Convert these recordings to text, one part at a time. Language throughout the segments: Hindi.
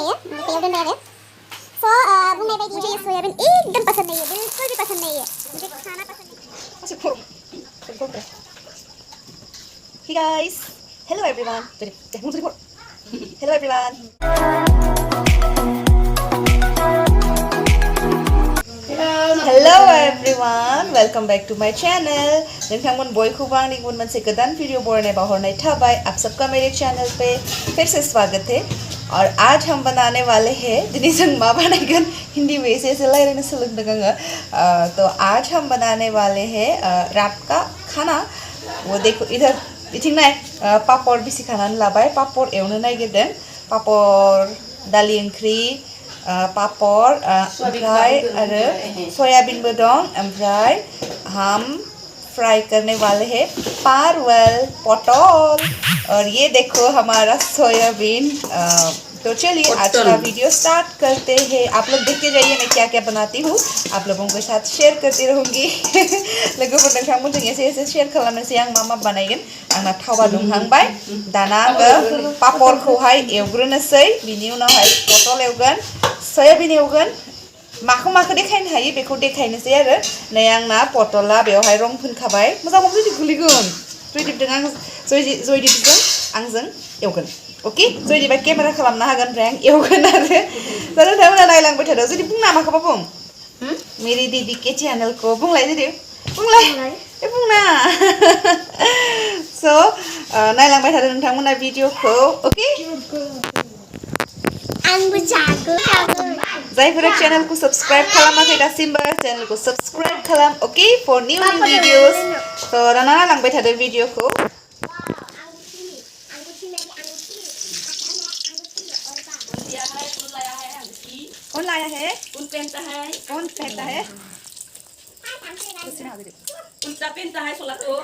है तेल डल रहा है सो बुंगने बायदि मुझे ये सोयाबीन एकदम पसंद नहीं है बिल्कुल भी पसंद नहीं है मुझे खाना पसंद नहीं है Hey guys, hello everyone. Hello everyone. Hello everyone. Welcome back to my channel. नोंथांमोन बयखौबो आंनि गुबुन मोनसे गोदान वीडियो बरनाय बावहरनाय थाबाय। आप सबका मेरे चैनल पे फिर से स्वागत है और आज हम बनाने वाले हैं दिनै जों मा बानायगोन हिंदी में ऐसे रायलायनो सोलोंदों आङो तो आज हम बनाने वाले हैं रात का खाना वो देखो इधर इथिं नाय पापड़ बिसि खानानै लाबाय पापड़ एवनो नागिरदों पापड़ दालि ओंख्रि पापड़ ओमफ्राय आरो सयाबिनबो दं ओमफ्राय हम फ्राई करने वाले हैं परवल पटल और ये देखो हमारा सोयाबीन तो चलिए आज का वीडियो स्टार्ट करते हैं। आप लोग देखते जाइए मैं क्या क्या बनाती हूँ आप लोगों के साथ शेयर करती रहूँगी लोगोफोर नोंथांमोनजों एसे शेयर खालामनोसै आं मा मा बानायगोन आंना थावा दुंहांबाय दाना आङो पापड़खौहाय एवग्रोनोसै बिनि उनावहाय पटल एवगोन सयाबिन एवगोन माखौ देखायनो हायो बेखौ देखायनोसै आरो नै आंना पटला बेवहाय रं फुनखाबाय मोजां जुदि गोलैगोन जयदीपजों आं जयदीपजों आंजों एवगोन ओके जयदीपा केमेरा खालामनो हागोन ओमफ्राय आं एवगोन आरो दा नोंथांमोना नायलांबाय थादो जुदि बुंना माखौबा बुं मेरी दीदी के चैनल को बुंलाय जुदि बुंलाय बुंना सो नायलांबाय थादो नोंथांमोना भिडिअखौ ओके जायफोरा चैनल को सब्सक्राइब खालामाखै दासिमबो चैनल को सब्सक्राइब खालाम ओके फॉर न्यू वीडियोस तो दाना नायलांबाय थादो भिडिअखौ कौन लाया है कौन पहनता है उल्टा पहनता है सोला तो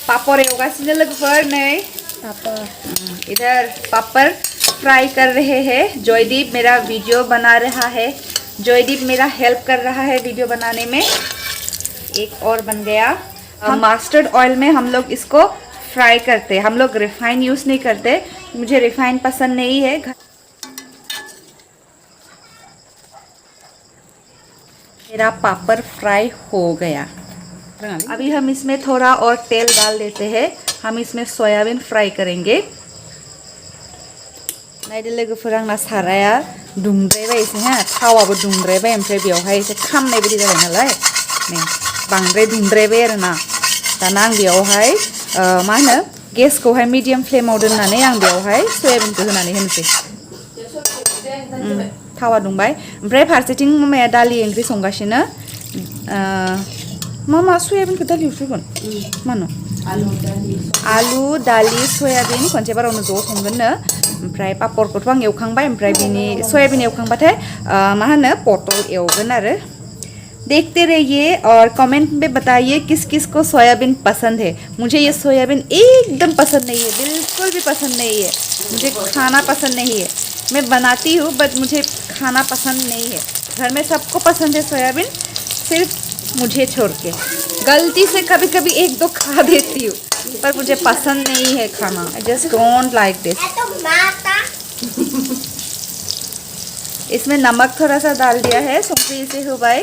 पापड़ एवगासिनो लोगोफोर नै पापड़ इधर पापड़ फ्राई कर रहे हैं जयदीप मेरा वीडियो बना रहा है जयदीप मेरा हेल्प कर रहा है वीडियो बनाने में एक और बन गया मस्टर्ड ऑयल में हम लोग इसको फ्राई करते हम लोग रिफाइन यूज़ नहीं करते मुझे रिफाइन पसंद नहीं है मेरा पापड़ फ्राई हो गया अभी हम इसमें थोड़ा और तेल डाल देते हैं हम इसमें सोयाबीन फ्राई करेंगे नायदो लोगोफोर आंना साराया दुंद्रायबाय एसे हा थावाबो दुंद्रायबाय ओमफ्राय बेवहाय एसे खामनाय बायदि जाबाय नालाय नै बांद्राय दुंद्रायबाय आरोना दाना आं बेवहाय मा होनो गेसखौहाय मिडियाम फ्लेमाव दोननानै आं बेवहाय सयाबिनखौ होनानै होनोसै थावा दुंबाय ओमफ्राय फारसेथिं मामाया दालि ओंख्रि संगासिनो मामा सयाबिनखौ दालियाव होगोन मानो आलु दालि सयाबिन खनसे बारावनो ज' संगोननो ओमफ्राय पापड़खौथ' आं एवखांबाय ओमफ्राय बिनि सयाबिन एवखांबाथाय मा होनो पटल एवगोन आरो देखते रहिए और कमेंट में बताइए किस किस को सोयाबीन पसंद है मुझे ये सोयाबीन एकदम पसंद नहीं है बिल्कुल भी पसंद नहीं है मुझे खाना पसंद नहीं है मैं बनाती हूँ बट मुझे खाना पसंद नहीं है घर में सबको पसंद है सोयाबीन सिर्फ मुझे छोड़ के गलती से कभी कभी एक दो खा देती हूँ पर मुझे पसंद नहीं है खाना I just don't like this इसमें नमक थोड़ा सा डाल दिया है संख्रि एसे होबाय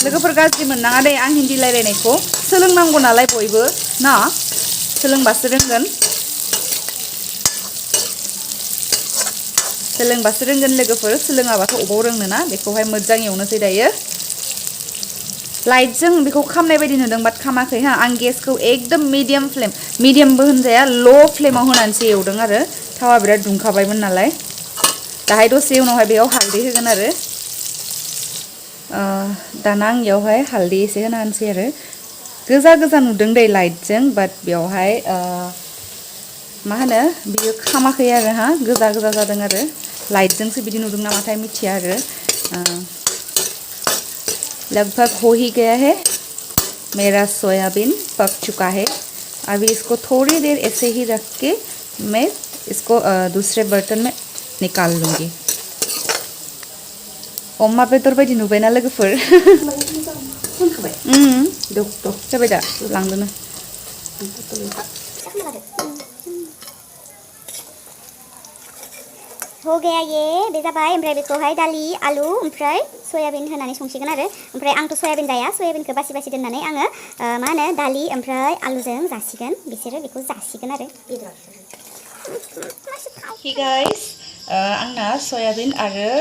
लोगोफोर गाज्रि मोननाङा दे आं हिन्दी रायलायनायखौ सोलोंनांगौ नालाय बयबो ना सोलोंबासो रोंगोन लोगोफोर सोलोङाबाथ' अबाव रोंनो ना बेखौहाय मोजां एवनोसै दायो लाइटजों बेखौ खामनाय बायदि नुदों बाट खामाखै हा आं गेसखौ एकदम मिडियामबो होनजाया ल' फ्लेमाव होनानैसो एवदों आरो थावा बिराद दुंखाबायमोन नालाय दाहाय दसे उनावहाय बेयाव हालदै होगोन आरो दाना आं बेयावहाय हालदै एसे होना होनोसै आरो गोजा नुदों दै लाइटजों बाट बेयावहाय मा होनो बियो खामाखै आरो हा गोजा जादों आरो लाइटजोंसो बिदि नुदों नामाथाय मिथिया आरो लगभग हो ही गया है मेरा सोयाबीन पक चुका है अभी इसको थोड़ी देर ऐसे ही रख के मैं इसको दूसरे बर्तन में निकाल लूँगी अमा बेदर बायदि नुबायना लोगोफोर जाबाय दा लांदोनो हो गया ये बे जाबाय ओमफ्राय बेखौहाय दालि आलु ओमफ्राय सयाबिन होनानै संसिगोन आरो ओमफ्राय आंथ' सयाबिन जाया सयाबिनखौ बासि दोननानै आङो मा होनो दालि ओमफ्राय आलुजों जासिगोन बिसोरो बेखौ जासिगोन आरो Hey guys, आंना सयाबिन आरो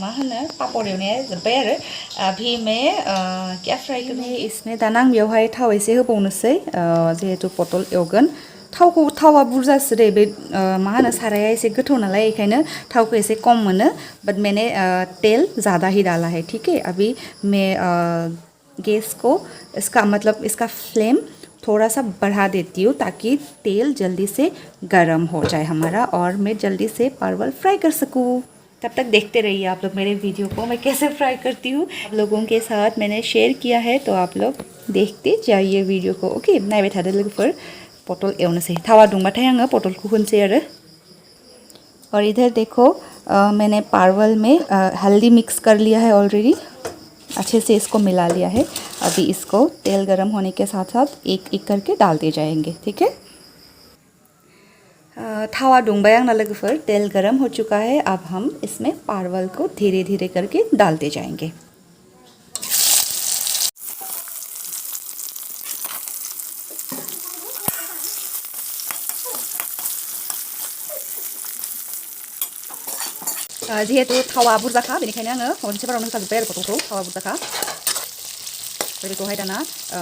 मा होनो पापड़ एवनाया जोब्बाय आरो अभी मैं क्या फ्राई करूँगी इसमें दाना आं बेवहाय थाव एसे होबावनोसै जिहेतु पटल एवगोन थावा बुरजासो दे बे मा होनो साराया एसे गोथौ नालाय बेखायनो थावखौ एसे कम मोनो बट मैंने तेल ज़्यादा ही डाला है ठीक है अभी मैं गैस को इसका मतलब इसका फ्लेम थोड़ा सा बढ़ा देती हूँ ताकि तेल जल्दी से गर्म हो जाए हमारा और मैं जल्दी से परवल फ्राई कर सकूँ। तब तक देखते रहिए आप लोग मेरे वीडियो को मैं कैसे फ्राई करती हूँ आप लोगों के साथ मैंने शेयर किया है तो आप लोग देखते जाइए वीडियो को ओके नायबाय थादो लोगोफोर पटल एवनोसै थावा दुंबाथाय आङो पटलखौ होनोसै आरो और इधर देखो मैंने परवल में हल्दी मिक्स कर लिया है ऑलरेडी अच्छे से इसको मिला लिया है अभी इसको तेल गरम होने के साथ साथ एक एक करके डालते जाएंगे ठीक है थावा दुंबाय आंना लोगोफोर तेल गरम हो चुका है अब हम इसमें परवल को धीरे धीरे करके डालते जाएंगे जिहेतु थावा बुरजाखा बेनिखायनो आङो खनसे बारावनो होखाजोब्बाय आरो पटलखौ थावा बुरजाखा बेखौहाय दाना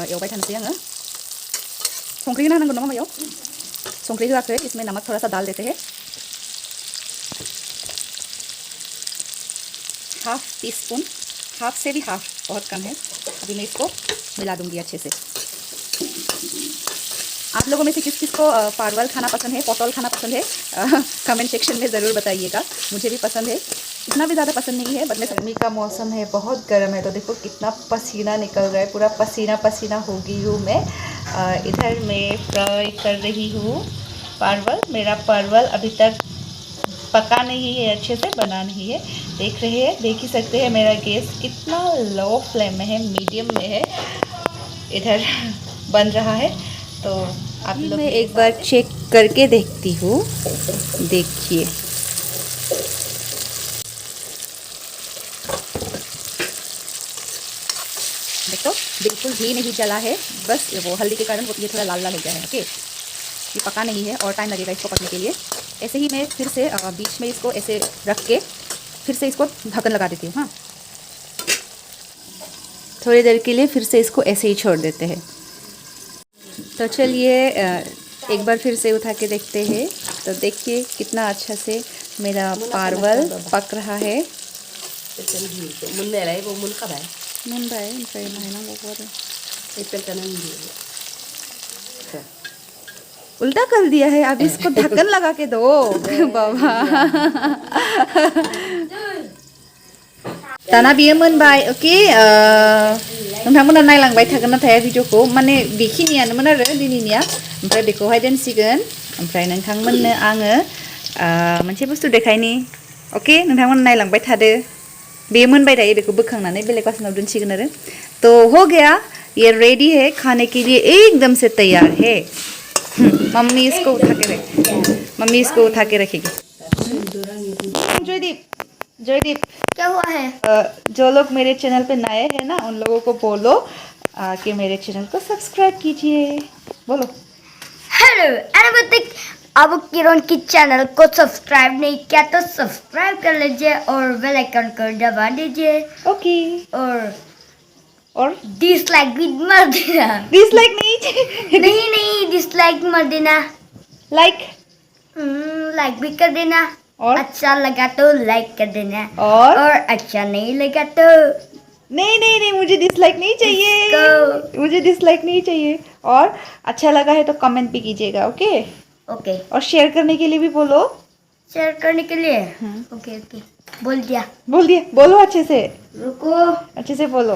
एवबाय थानोसै आङो संख्रि होनांगौ नामा मायाव संख्रि होआखै इसमें नमक थोड़ा सा डाल देते हैं हाफ टी स्पून हाफ से भी हाफ बहुत कम है अभी मैं इसको मिला दूंगी अच्छे से आप लोगों में से किस किस को परवल खाना पसंद है पटल खाना पसंद है कमेंट सेक्शन में ज़रूर बताइएगा मुझे भी पसंद है इतना भी ज़्यादा पसंद नहीं है बट मैं गर्मी का मौसम है बहुत गर्म है तो देखो कितना पसीना निकल रहा है पूरा पसीना पसीना हो गई हूँ मैं इधर मैं फ्राई कर रही हूँ परवल मेरा परवल अभी तक पका नहीं है अच्छे से बना नहीं है देख रहे हैं देख ही सकते हैं मेरा गैस कितना लो फ्लेम में है मीडियम में है इधर बन रहा है तो आप लोग मैं एक बार चेक करके देखती हूँ देखिए देखो बिल्कुल भी नहीं जला है बस वो हल्दी के कारण ये थोड़ा लाल लाल हो गया है ओके ये पका नहीं है और टाइम लगेगा इसको पकने के लिए ऐसे ही मैं फिर से बीच में इसको ऐसे रख के फिर से इसको ढक्कन लगा देती हूँ हाँ थोड़ी देर के लिए फिर से इसको ऐसे ही छोड़ देते हैं तो चलिए एक बार फिर से उठा के देखते हैं तो देखिए कितना अच्छा से मेरा परवल पक रहा है उल्टा कर दिया है अब इसको ढक्कन लगा के दो बाबा दाना बियो मोनबाय ओके नोंथांमोना नायलांबाय थागोन ना थाया भिडिअखौ माने बेखिनियानोमोन आरो दिनैनिया ओमफ्राय बेखौहाय दोनसिगोन ओमफ्राय नोंथांमोननो आङो मोनसे बुस्थु देखायनि ओके नोंथांमोना नायलांबाय थादो बे मोनबाय दायो बेखौ बोखांनानै बेलेग बासनाव दोनसिगोन आरो तो हो गया ये रेडी है खाने के लिए एकदम से तैयार है मम्मी इसको उठा के रखेगी जयदीप क्या हुआ है जो लोग मेरे चैनल पे नए हैं ना उन लोगों को बोलो कि मेरे चैनल को सब्सक्राइब कीजिए बोलो हेलो एनालिटिक अब किरण की चैनल को सब्सक्राइब नहीं किया तो सब्सक्राइब कर लीजिए और बेल आइकन को दबा दीजिए ओके और डिसलाइक भी मत देना डिसलाइक नहीं डिसलाइक मत देना लाइक भी कर देना और अच्छा लगा तो लाइक कर देना और अच्छा नहीं लगा तो नहीं मुझे डिसलाइक नहीं चाहिए और अच्छा लगा है तो कमेंट भी कीजिएगा ओके और शेयर करने के लिए भी बोलो शेयर करने के लिए ओके बोल दिया बोलो अच्छे से रुको अच्छे से बोलो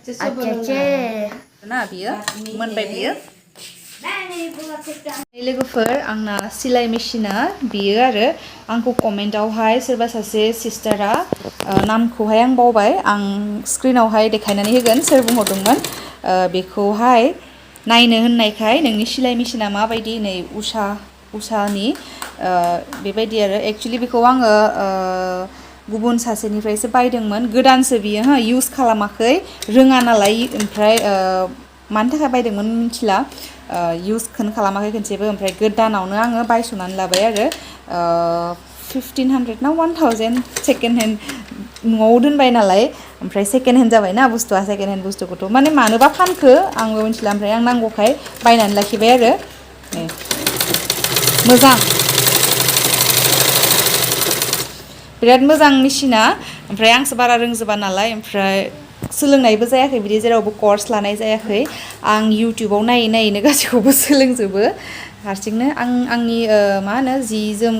अच्छे ना बियो मन बाय बियो लोगोफोर आंना सिलाइ मेसिना बियो आरो आंखौ कमेन्टआवहाय सोरबा सासे सिस्टारा नामखौहाय आं बावबाय आं स्क्रिनावहाय देखायनानै होगोन सोर बुंहरदोंमोन बेखौहाय नायनो होननायखाय नोंनि सिलाइ मेसिना माबायदि नै उषानि बेबायदि आरो एक्चुअलि बेखौ आङो गुबुन सासेनिफ्रायसो बायदोंमोन गोदानसो बियो हा इउज खालामाखै रोङा नालाय ओमफ्राय मानि थाखाय बायदोंमोन मिथिला इउजखौनो खालामाखै खनसेबो ओमफ्राय गोदानावनो आङो बायस'नानै लाबाय आरो 1500 ना 1000 सेकेन्ड हेन्ड न'आव दोनबाय नालाय ओमफ्राय सेकेन्ड हेन्ड जाबायना बुस्थुआ सेकेन्ड हेन्ड बुस्थुखौथ' माने मानोबा फानखो आंबो मिथिला ओमफ्राय आं नांगौखाय बायनानै लाखिबाय आरो मोजां बिराद मोजां मेसिना ओमफ्राय आंसो बारा रोंजोबा नालाय ओमफ्राय सोलोंनायबो जायाखै बिदि जेरावबो कर्स लानाय जायाखै आं इउटुबाव नायै नायैनो गासैखौबो सोलोंजोबो हारसिंनो आंनि मा होनो जि जोम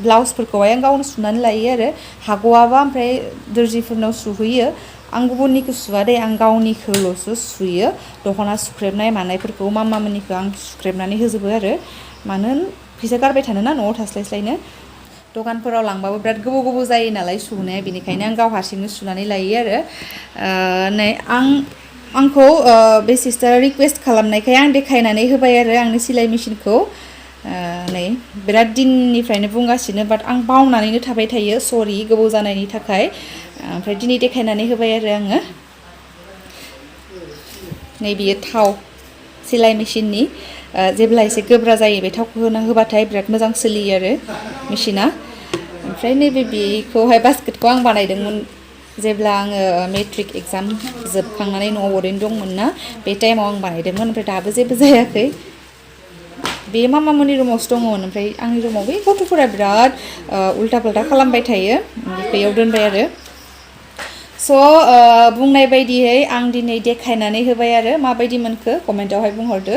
ब्लाउसफोरखौहाय आं गावनो सुनानै लायो आरो हाग'आबा ओमफ्राय दर्जिफोरनाव सुहैयो आं गुबुननिखौ सुवा दे आं गावनिखौल'सो सुयो दख'ना सुख्रेबनाय मानायफोरखौ मामामोननिखौ आं सुख्रेबनानै होजोबो आरो मानो फैसा गारबाय थानोना न'आव थास्लायस्लायनो दखानफोराव लांबाबो बिराद गोबाव जायो नालाय सुनाया बेनिखायनो आं गाव हारसिंनो सुनानै लायो आरो नै आंखौ बे सिस्टारा रिकुवेस्ट खालामनायखाय आं देखायनानै होबाय आरो आंनि सिलाइ मेसिनखौ नै बिराद दिननिफ्रायनो बुंगासिनो बाट आं बावनानैनो थाबाय थायो सरि गोबाव जानायनि थाखाय ओमफ्राय दिनै देखायनानै होबाय आरो आङो नै बियो थाव सिलाइ मेसिननि जेब्ला एसे गोब्रा जायो बे थावखौ होबाथाय बिराद मोजां सोलियो आरो मेसिना ओमफ्राय नैबे बेखौहाय बास्केटखौ आं बानायदोंमोन जेब्ला आङो मेट्रिक एग्जाम जोबखांनानै न'आव ओरैनो दंमोन ना बे टाइमाव आं बानायदोंमोन ओमफ्राय दाबो जेबो जायाखै बे मामामोननि रुमावसो दङमोन ओमफ्राय आंनि रुमाव बे गथ'फोरा बिराद उल्था पुल्था खालामबाय थायो बेयाव दोनबाय आरो स' बुंनाय बायदियै आं दिनै देखायनानै होबाय आरो माबायदि मोनखो कमेन्टावहाय बुंहरदो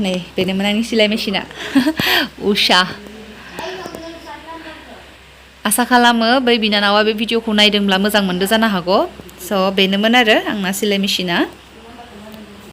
नै बेनोमोन आंनि सिलाइ मेसिना उषा आसा खालामो बै बिनानावा बे भिडिअखौ नायदोंब्ला मोजां मोनदो जानो हागौ स' बेनोमोन आरो आंना सिलाइ मेसिना